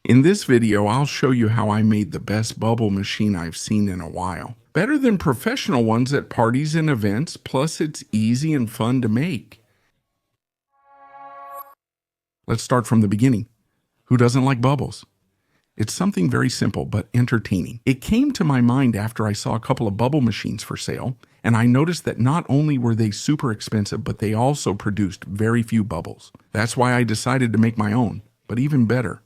In this video, I'll show you how I made the best bubble machine I've seen in a while. Better than professional ones at parties and events, plus it's easy and fun to make. Let's start from the beginning. Who doesn't like bubbles? It's something very simple but entertaining. It came to my mind after I saw a couple of bubble machines for sale, and I noticed that not only were they super expensive, but they also produced very few bubbles. That's why I decided to make my own, but even better,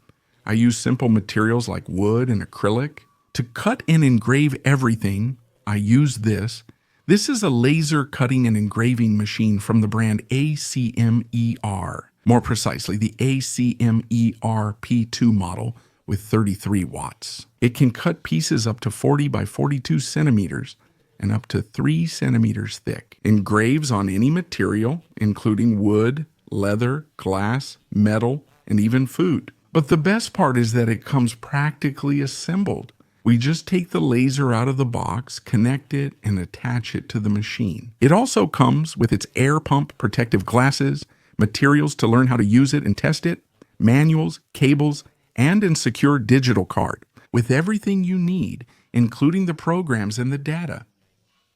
I use simple materials like wood and acrylic. To cut and engrave everything, I use this. This is a laser cutting and engraving machine from the brand ACMER. More precisely, the ACMER P2 model with 33 watts. It can cut pieces up to 40 by 42 centimeters and up to 3 centimeters thick. Engraves on any material, including wood, leather, glass, metal, and even food. But the best part is that it comes practically assembled. We just take the laser out of the box, connect it, and attach it to the machine. It also comes with its air pump protective glasses, materials to learn how to use it and test it, manuals, cables, and a secure digital card, with everything you need, including the programs and the data.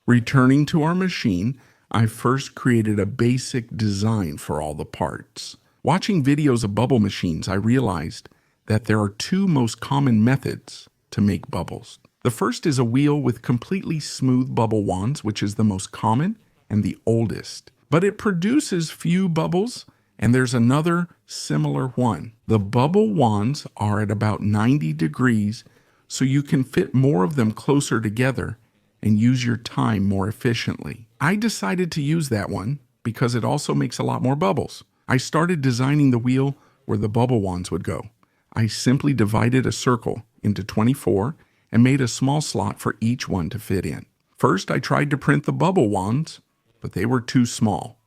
Returning to our machine, I first created a basic design for all the parts. Watching videos of bubble machines, I realized that there are two most common methods to make bubbles. The first is a wheel with completely smooth bubble wands, which is the most common and the oldest. But it produces few bubbles, and there's another similar one. The bubble wands are at about 90 degrees, so you can fit more of them closer together and use your time more efficiently. I decided to use that one because it also makes a lot more bubbles. I started designing the wheel where the bubble wands would go. I simply divided a circle into 24 and made a small slot for each one to fit in. First, I tried to print the bubble wands, but they were too small.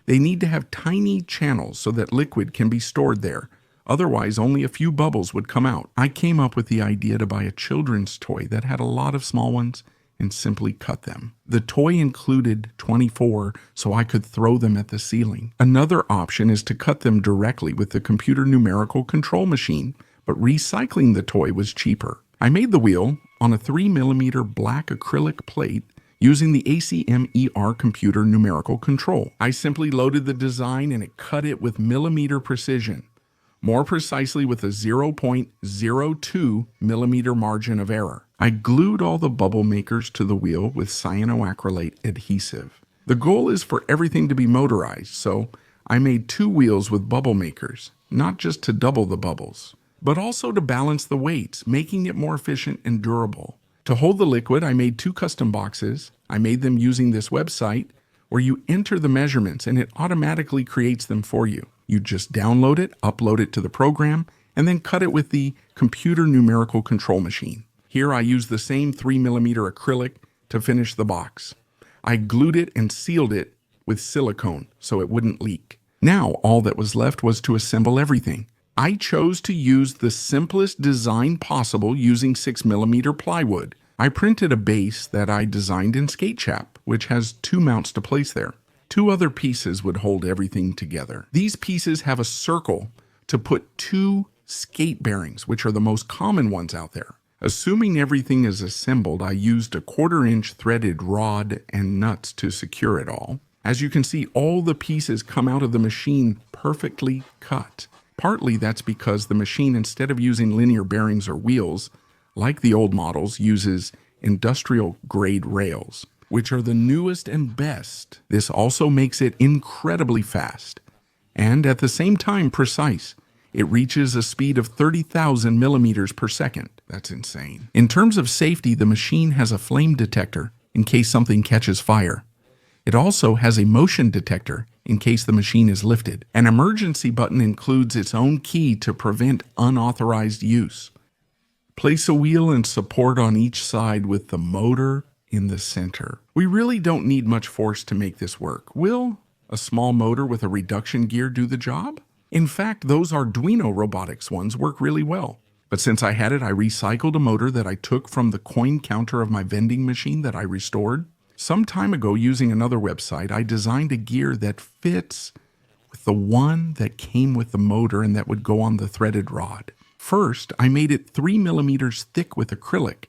They need to have tiny channels so that liquid can be stored there. Otherwise, only a few bubbles would come out. I came up with the idea to buy a children's toy that had a lot of small ones and simply cut them. The toy included 24, so I could throw them at the ceiling. Another option is to cut them directly with the computer numerical control machine, but recycling the toy was cheaper. I made the wheel on a 3mm black acrylic plate using the ACMER computer numerical control. I simply loaded the design and it cut it with millimeter precision, more precisely with a 0.02 millimeter margin of error. I glued all the bubble makers to the wheel with cyanoacrylate adhesive. The goal is for everything to be motorized, so I made 2 wheels with bubble makers, not just to double the bubbles, but also to balance the weights, making it more efficient and durable. To hold the liquid, I made 2 custom boxes. I made them using this website where you enter the measurements and it automatically creates them for you. You just download it, upload it to the program, and then cut it with the computer numerical control machine. Here I used the same 3mm acrylic to finish the box. I glued it and sealed it with silicone so it wouldn't leak. Now all that was left was to assemble everything. I chose to use the simplest design possible using 6mm plywood. I printed a base that I designed in SketchUp, which has 2 mounts to place there. 2 other pieces would hold everything together. These pieces have a circle to put 2 skate bearings, which are the most common ones out there. Assuming everything is assembled, I used a 1/4-inch threaded rod and nuts to secure it all. As you can see, all the pieces come out of the machine perfectly cut. Partly that's because the machine, instead of using linear bearings or wheels, like the old models, uses industrial-grade rails, which are the newest and best. This also makes it incredibly fast, and at the same time precise. It reaches a speed of 30,000 millimeters per second. That's insane. In terms of safety, the machine has a flame detector in case something catches fire. It also has a motion detector in case the machine is lifted. An emergency button includes its own key to prevent unauthorized use. Place a wheel and support on each side with the motor in the center. We really don't need much force to make this work. Will a small motor with a reduction gear do the job? In fact, those Arduino robotics ones work really well. But since I had it, I recycled a motor that I took from the coin counter of my vending machine that I restored. Some time ago, using another website, I designed a gear that fits with the one that came with the motor and that would go on the threaded rod. First, I made it 3 millimeters thick with acrylic,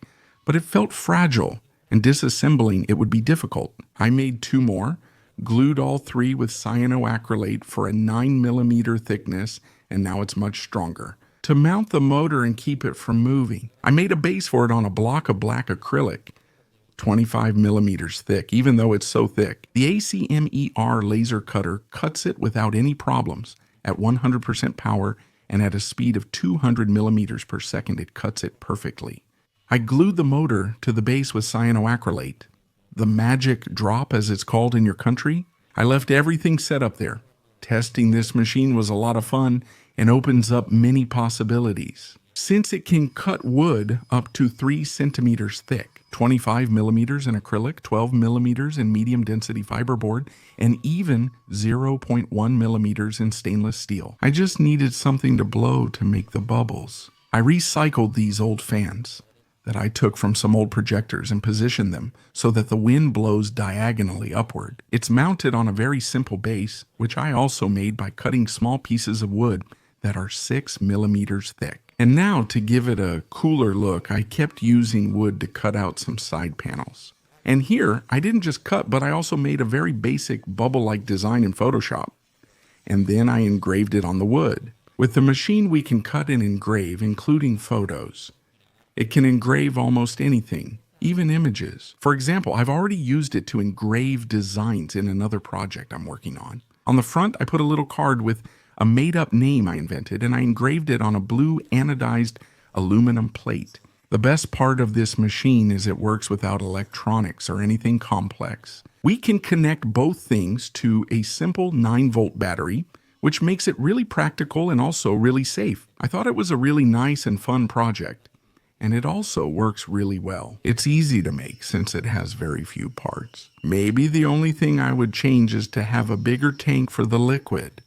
but it felt fragile, and disassembling it would be difficult. I made 2 more, glued all 3 with cyanoacrylate for a 9 millimeter thickness, and now it's much stronger. To mount the motor and keep it from moving, I made a base for it on a block of black acrylic, 25 millimeters thick, even though it's so thick. The ACMER laser cutter cuts it without any problems. At 100% power and at a speed of 200 millimeters per second, it cuts it perfectly. I glued the motor to the base with cyanoacrylate. The magic drop, as it's called in your country. I left everything set up there. Testing this machine was a lot of fun and opens up many possibilities. Since it can cut wood up to 3 centimeters thick, 25 millimeters in acrylic, 12 millimeters in medium density fiberboard, and even 0.1 millimeters in stainless steel, I just needed something to blow to make the bubbles. I recycled these old fans that I took from some old projectors and positioned them so that the wind blows diagonally upward. It's mounted on a very simple base, which I also made by cutting small pieces of wood that are 6 millimeters thick. And now, to give it a cooler look, I kept using wood to cut out some side panels. And here, I didn't just cut, but I also made a very basic bubble-like design in Photoshop. And then I engraved it on the wood. With the machine, we can cut and engrave, including photos. It can engrave almost anything, even images. For example, I've already used it to engrave designs in another project I'm working on. On the front, I put a little card with a made-up name I invented, and I engraved it on a blue anodized aluminum plate. The best part of this machine is it works without electronics or anything complex. We can connect both things to a simple 9-volt battery, which makes it really practical and also really safe. I thought it was a really nice and fun project, and it also works really well. It's easy to make since it has very few parts. Maybe the only thing I would change is to have a bigger tank for the liquid.